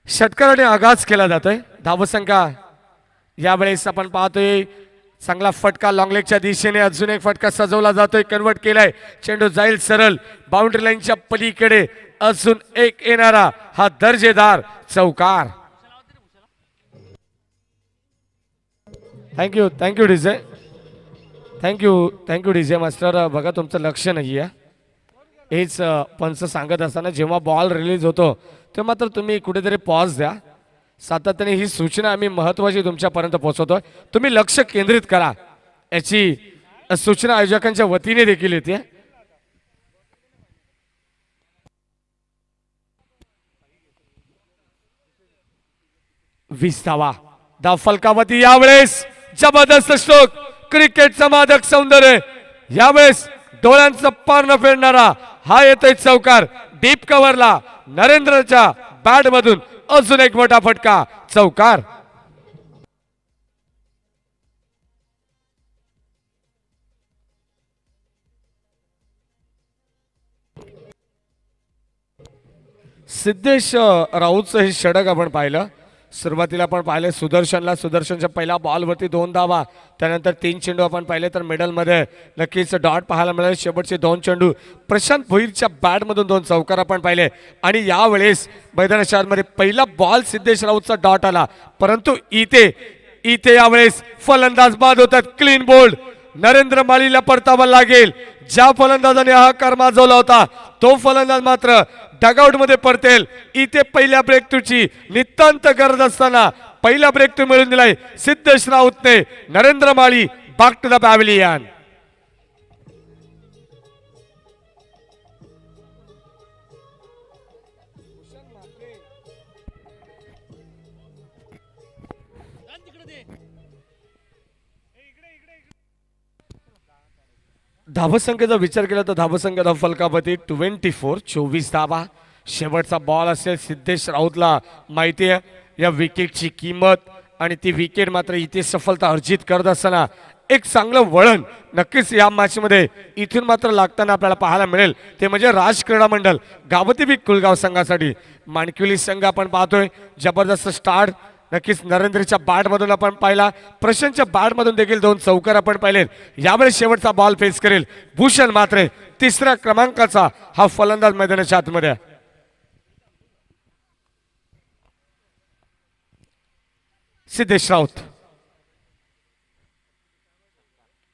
षटकाराने आगाज केला जातोय. धावसंख्या यावेळेस आपण पाहतोय चांगला फटका लॉंग लेगच्या दिशेने. अजून एक फटका सजवला जातोय. कन्वर्ट केलाय. चेंडू जाईल सरळ बाउंड्री लाईनच्या पलीकडे. अजून एक येणारा हा दर्जेदार चौकार. Thank you DJ. Thank you DJ master. बघा तुमचं लक्ष नाही आहे. हेच पंच सांगत असताना जेव्हा बॉल रिलीज होतो तेव्हा मात्र तुम्ही कुठेतरी पॉज द्या. सातत्याने ही सूचना आम्ही महत्वाची तुमच्यापर्यंत पोहोचवतोय. तुम्ही लक्ष केंद्रित करा याची सूचना आयोजकांच्या वतीने देखील येते. वीस धावा धाव फलकावती. यावेळेस जबरदस्त स्ट्रोक. क्रिकेटचं मादक सौंदर्य. यावेळेस डोळ्यांचं पार न फेडणारा हा येतोय चौकार. डीप कव्हरला नरेंद्रच्या बॅट मधून अजून एक मोठा फटका. चौकार. सिद्धेश राऊतचं हे षटक आपण पाहिलं. सुरुवातीला आपण पाहिले सुदर्शनला. सुदर्शनच्या पहिल्या बॉलवरती 2 धावा. त्यानंतर 3 चेंडू आपण पाहिले तर मिडलमध्ये नक्कीच डॉट पाहायला मिळाले. शेवटचे 2 चेंडू प्रशांत भोईरच्या बॅटमधून 2 चौकार आपण पाहिले. आणि यावेळेस मैदानाच्या आतमध्ये पहिला बॉल सिद्धेश राऊतचा डॉट आला. परंतु इथे यावेळेस फलंदाज बाद होतात. Clean bowled. नरेंद्र माळीला परतावा लागेल. ज्या फलंदाजाने हा कार माजवला होता तो फलंदाज मात्र डगआउट मध्ये परतेल. इथे पहिल्या ब्रेक थ्रूची नितांत गरज असताना पहिला ब्रेक थ्रू मिळून दिलाय सिद्धेश राऊतने. नरेंद्र माळी बॅक टू द पॅव्हिलियन. धावसंख्येचा विचार केला तर धावसंख्या धाव फलकावरती 24 24 धावा. शेवटचा बॉल असेल सिद्धेश राऊतला माहिती आहे या विकेटची किंमत आणि ती विकेट मात्र इथे सफलता अर्जित करत असताना एक चांगलं वळण नक्कीच या मॅच मध्ये इथून मात्र लागताना आपल्याला पाहायला मिळेल ते म्हणजे राज क्रीडा मंडळ गावदेवी कुलगाव संघासाठी. माणकिवली संघ आपण पाहतोय जबरदस्त स्टार्ट नक्कीच नरेंद्रच्या बॅटमधून आपण पाहिला, प्रशांतच्या बॅटमधून देखील 2 चौकार आपण पाहिलेत. यावेळेस शेवटचा बॉल फेस करेल भूषण मात्रे, 3ऱ्या क्रमांकाचा हा फलंदाज मैदानाच्या आतमध्ये. सिद्धेश राऊत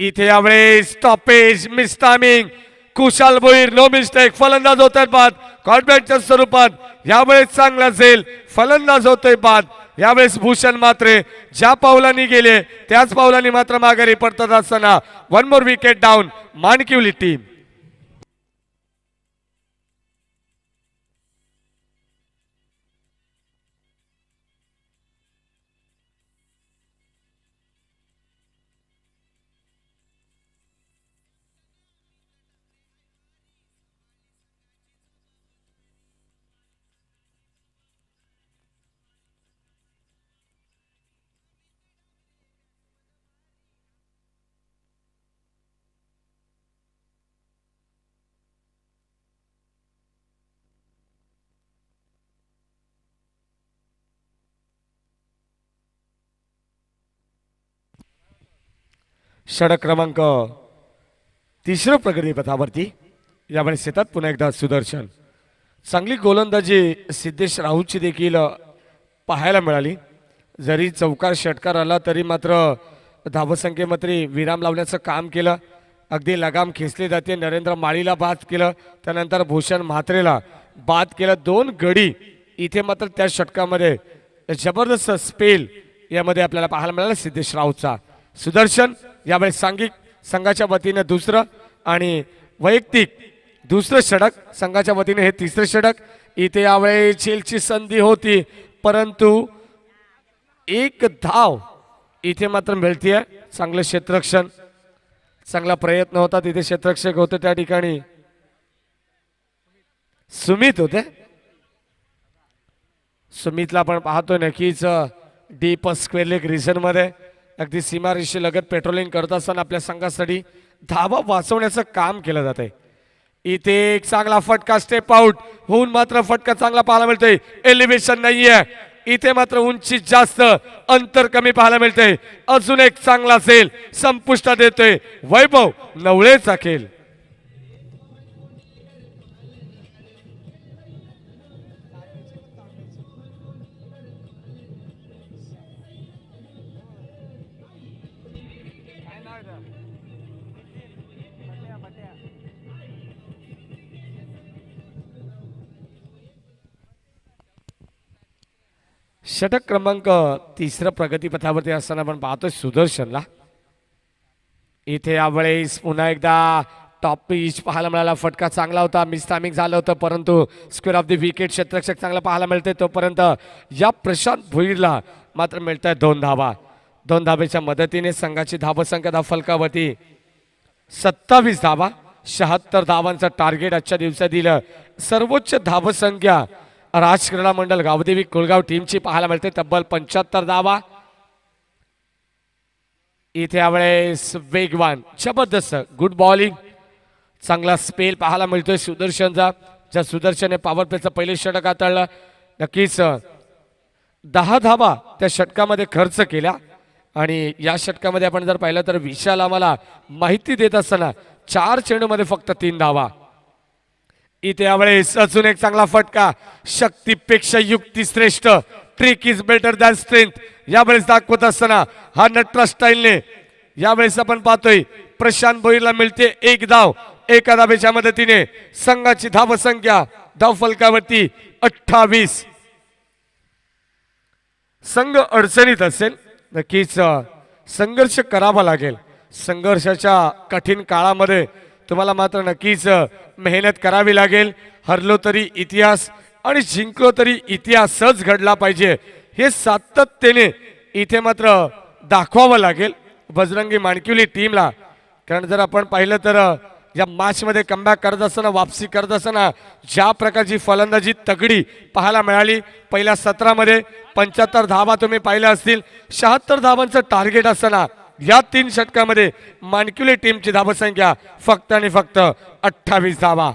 इथे यावेळेस stoppage miss timing Kushal Bhoir no mistake फलंदाज होतात बाद कॉन्फिडंटच्या स्वरूपात. यावेळेस चांगला झेल फलंदाज होतोय बाद. यावेळेस भूषण मात्रे ज्या पावलांनी गेले त्याच पावलांनी मात्र माघारी पडतात असताना 1 मोर विकेट डाऊन माणकिवली टीम. षटक क्रमांक 3 प्रगतीपथावरती यावेळेस येतात पुन्हा एकदा सुदर्शन. चांगली गोलंदाजी सिद्धेश राऊतची देखील पाहायला मिळाली. जरी चौकार षटकार आला तरी मात्र धावसंख्येमध्ये विराम लावण्याचं काम केलं. अगदी लगाम खेचली जाते. नरेंद्र माळीला बाद केलं, त्यानंतर भूषण म्हात्रेला बाद केलं. 2 गडी इथे मात्र त्या षटकामध्ये जबरदस्त स्पेल यामध्ये आपल्याला पाहायला मिळाला सिद्धेश राऊतचा. सुदर्शन यावेळेस सांघिक संघाच्या वतीने 2रं आणि वैयक्तिक 2रं षटक संघाच्या वतीने हे 3रं षटक. इथे यावेळेस चेलची संधी होती परंतु 1 धाव इथे मात्र मिळतीये. चांगलं क्षेत्ररक्षण, चांगला प्रयत्न होता तिथे. क्षेत्ररक्षक होते त्या ठिकाणी सुमित होते. सुमितला आपण पाहतोय नक्कीच डीप स्क्वेअर लेग रिजन मध्ये अगदी सीमारेषे लगत पेट्रोलिंग करत असताना आपल्या संघासाठी धावा वाचवण्याचं काम केलं जात आहे. इथे एक चांगला फटका स्टेप आउट होऊन मात्र फटका चांगला पाहायला मिळतोय. एलिव्हेशन नाहीये इथे मात्र उंची जास्त अंतर कमी पाहायला मिळते. अजून एक चांगला सेल संपुष्टात येतोय वैभव नवळेचा खेळ. षटक क्रमांक 3 प्रगतीपथावरती असताना आपण पाहतोय सुदर्शनला. इथे यावेळेस पुन्हा एकदा टॉप पिच पाहायला मिळाला. फटका चांगला होता, मिस टायमिंग झालं होतं परंतु स्क्वेअर ऑफ द विकेट क्षेत्ररक्षक चांगला पाहायला मिळते. तोपर्यंत या प्रशांत भोईरला मात्र मिळत आहे 2 धावा. 2 धावेच्या मदतीने संघाची धावसंख्या धाव फलकावरती 27 धावा. 76 धावांचं टार्गेट आजच्या दिवसात दिलं. सर्वोच्च धावसंख्या राज क्रीडा मंडळ गावदेवी कुलगाव टीमची पाहायला मिळते तब्बल 75 धावा. इथे यावेळेस वेगवान जबरदस्त गुड बॉलिंग चांगला स्पेल पाहायला मिळतोय सुदर्शनचा. ज्या सुदर्शनने पॉवर प्लेचं पहिले षटक हाताळलं. नक्कीच 10 धावा त्या षटकामध्ये खर्च केल्या आणि या षटकामध्ये आपण जर पाहिलं तर विशाल आम्हाला माहिती देत असताना 4 चेंडूमध्ये फक्त 3 धावा. इथे यावेळेस अजून एक चांगला फटका. शक्तीपेक्षा युक्ती श्रेष्ठ, trick is better than strength यावेळेस दाखवत असताना हा नटराज स्टाईलने यावेळेस आपण पाहतोय प्रशांत भोईरला मिळते 1 धाव. 1 धावेच्या मदतीने संघाची धावसंख्या धाव फलकावरती 28. संघ अडचणीत असेल नक्कीच संघर्ष करावा लागेल. संघर्षाच्या कठीण काळामध्ये तुम्हाला मात्र नक्कीच मेहनत करावी लागेल. हरलो तरी इतिहास आणि जिंकलो तरी इतिहासच घडला पाहिजे हे सातत्याने इथे मात्र दाखवावं लागेल बजरंगी माणकिवली टीमला. कारण जर आपण पाहिलं तर या मॅच मध्ये कमबॅक करत असताना वापसी करत असताना ज्या प्रकारची फलंदाजी तगडी पाहायला मिळाली. पहिल्या 17 मध्ये 75 धावा तुम्ही पाहिल्या असतील. 76 धावांचं टार्गेट असताना या 3 षटकामध्ये मानकुले टीमची धावसंख्या फक्त आणि फक्त 28 धावा.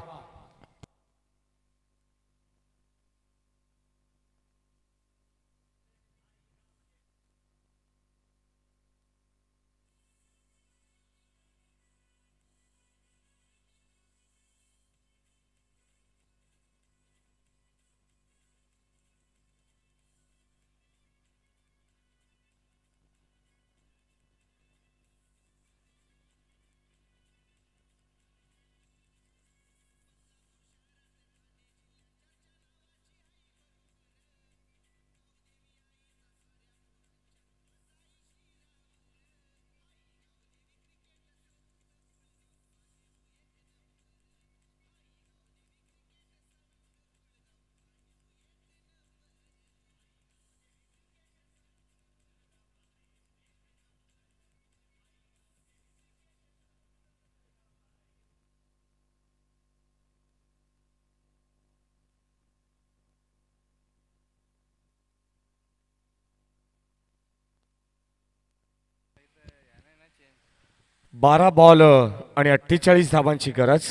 बारा बॉल आणि 48 धावांची गरज.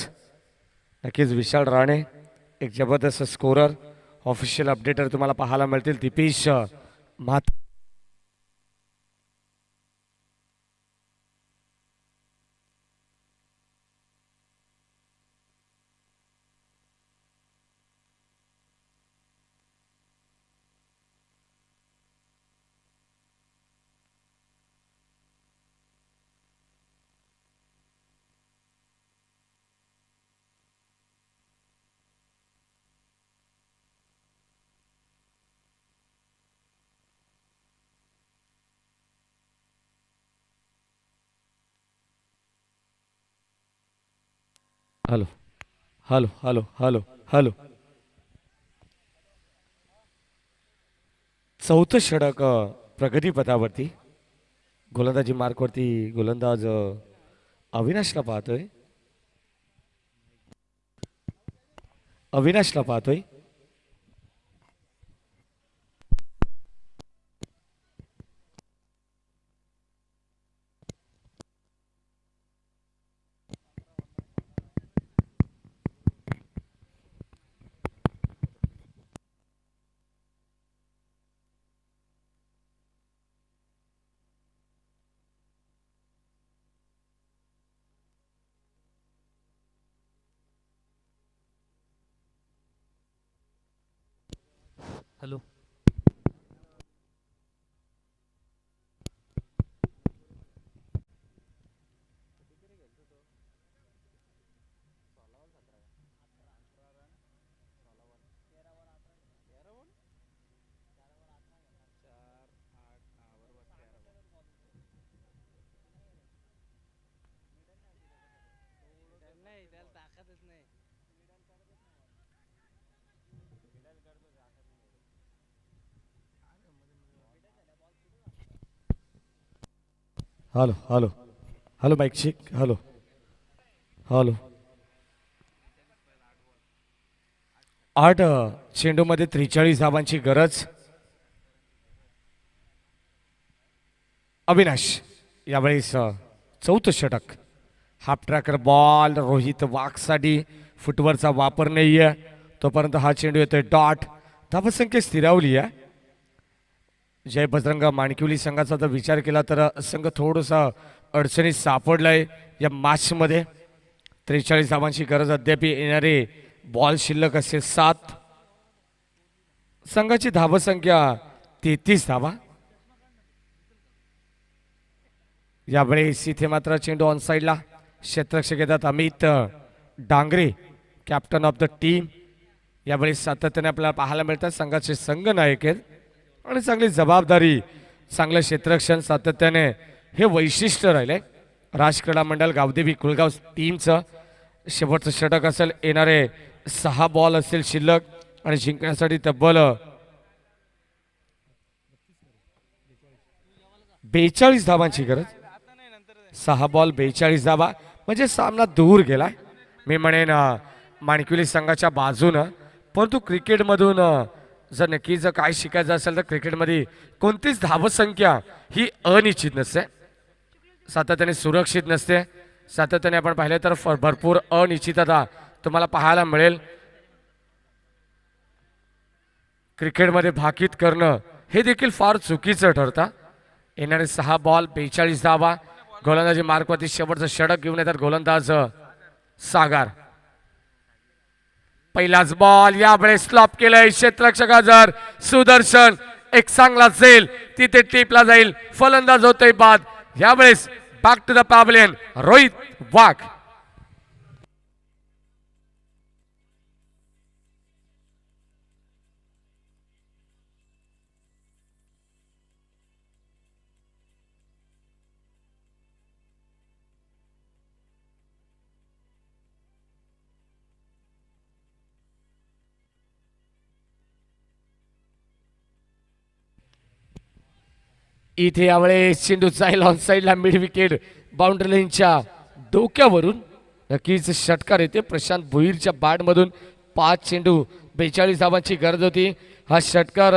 नक्कीच विशाल राणे एक जबरदस्त स्कोरर. ऑफिशियल अपडेटर तुम्हाला पाहायला मिळतील. दीपेश मात hello hello hello hello hello. चौथं षटक प्रगतीपथावरती. गोलंदाजी मार्कवरती गोलंदाज अविनाशला पाहतोय. अविनाशला पाहतोय. हॅलो. नाही त्याला ताकदच नाही. Hello hello hello mike check. Hello hello. 8 चेंडूमध्ये 43 धावांची गरज. अविनाश यावेळेस चौथं षटक. हाफ ट्रॅकर बॉल रोहित वाघसाठी फुटवरचा वापर नाहीये. तोपर्यंत हा चेंडू येतोय डॉट. धावसंख्या स्थिरावली आहे. जय बजरंग माणकिवली संघाचा जर विचार केला तर संघ थोडासा अडचणीत सापडलाय या मॅचमध्ये. 43 धावांची गरज. अद्याप येणारे बॉल शिल्लक असेल 7. संघाची धावसंख्या 33 धावा. यावेळेस इथे मात्र चेंडू ऑन साईडला. क्षेत्ररक्षक येतात Amit Dangre, captain of the team. यावेळेस सातत्याने आपल्याला पाहायला मिळतात संघाचे संघनायक आहेत आणि चांगली जबाबदारी, चांगलं क्षेत्ररक्षण सातत्याने हे वैशिष्ट्य राहिले. राज क्रीडा मंडळ गावदेवी कुलगाव टीमचं शेवटचं षटक असेल. येणारे 6 बॉल असतील शिल्लक आणि जिंकण्यासाठी तब्बल 42 धावांची गरज. 6 बॉल 42 धावा. म्हणजे सामना दूर गेलाय मी म्हणेन माणकिवली संघाच्या बाजूनं. परंतु क्रिकेटमधून जर नक्की जर काय शिकायचं असेल तर क्रिकेटमध्ये कोणतीच धावसंख्या ही अनिश्चित नसते, सातत्याने सुरक्षित नसते. सातत्याने आपण पाहिलं तर भरपूर अनिश्चितता तुम्हाला पाहायला मिळेल. क्रिकेटमध्ये भाकीत करणं हे देखील फार चुकीचं ठरतं. येणारे 6 बॉल 42 धावा. गोलंदाजी मार्कवरती शेवटचं षटक घेऊन येतात गोलंदाज सागर. पहिलाच बॉल यावेळेस स्लॉप केलंय क्षेत्ररक्षकाजर सुदर्शन. एक चांगला झेल तिथे टिपला जाईल. फलंदाज होतोय बाद. यावेळेस back to the pavilion Rohit Wagh. इथे यावेळेस चेंडू जाईल ऑन साईडला मिड विकेट बाउंड्री लाईनच्या डोक्यावरून. नक्कीच षटकार येते प्रशांत भोईरच्या बॅटमधून. 5 चेंडू 42 धावांची गरज होती. हा षटकार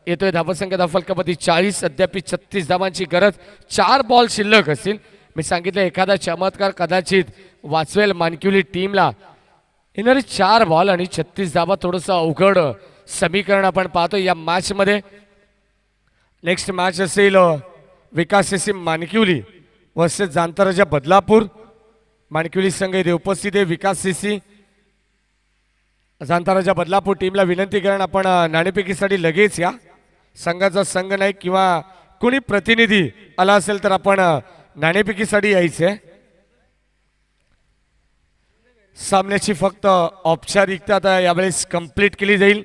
येतोय. धावसंख्या धावफलकामध्ये 40. अद्याप 36 धावांची गरज. 4 बॉल शिल्लक असतील. मी सांगितलं एखादा चमत्कार कदाचित वाचवेल मानकिवली टीमला. येणारे 4 बॉल आणि 36 धावा थोडंसं अवघड समीकरण आपण पाहतो या मॅच मध्ये. नेक्स्ट मॅच असेल विकास सीसी मानकिवली वर्सेस जांताराजा बदलापूर. मानकिवली संघ इथे उपस्थित आहे. विकास सीसी जांताराजा बदलापूर टीमला विनंती करण आपण नाणेफेकीसाठी लगेच या. संघाचा संघ नाही किंवा कोणी प्रतिनिधी आला असेल तर आपण नाणेफेकीसाठी यायचे. सामन्याची फक्त औपचारिकता आता यावेळेस कंप्लीट केली जाईल.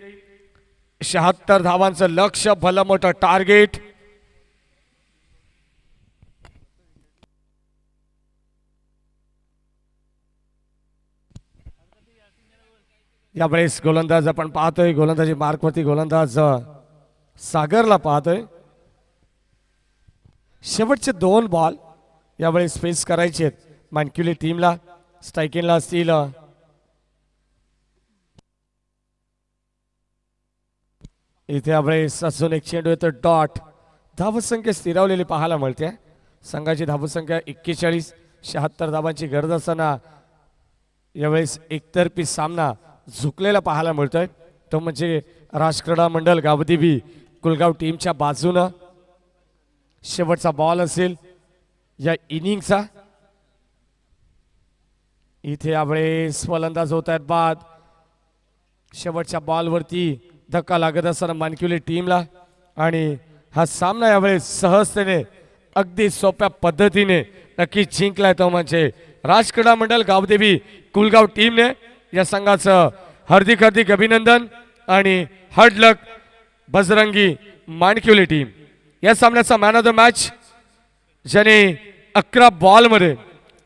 76 धावांचं लक्ष, भलं मोठं टार्गेट. यावेळेस गोलंदाज आपण पाहतोय. गोलंदाजी मार्कवरती गोलंदाज सागरला पाहतोय. शेवटचे 2 बॉल यावेळेस फेस करायचे आहेत मानकिवली टीमला. स्ट्रायकिंगला असतील इथे यावेळेस अजून एक चेंडू येतो डॉट. धावसंख्या स्थिरावलेली पाहायला मिळते. संघाची धावसंख्या 41. 76 धावांची गरज असताना यावेळेस एकतर्फी सामना झुकलेला पाहायला मिळतोय. तो म्हणजे राजक्रीडा मंडळ गावदेवी कुलगाव टीमच्या बाजूनं. शेवटचा बॉल असेल या इनिंगचा. इथे यावेळेस फलंदाज होत आहेत बाद. शेवटच्या बॉलवरती धक्का लागत असताना मानकिवली टीमला. आणि हा सामना यावेळेस सहजतेने अगदी सोप्या पद्धतीने नक्की जिंकलाय तो म्हणजे राजक्रीडा मंडळ गावदेवी कुलगाव टीमने. या संघाचं हार्दिक हार्दिक अभिनंदन आणि हार्ड लक बजरंगी मानकिवली टीम. या सामन्याचा मॅन ऑफ द मॅच ज्याने 11 बॉलमध्ये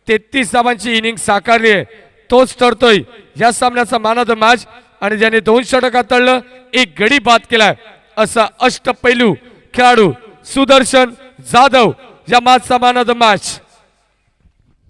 33 धावांची इनिंग साकारली आहे तोच ठरतोय या सामन्याचा मॅन ऑफ द मॅच. आणि ज्याने 2 षटक हाताळलं, 1 गडी बाद केलाय असा अष्टपैलू खेळाडू सुदर्शन जाधव या मॅचचा मॅन ऑफ द मॅच.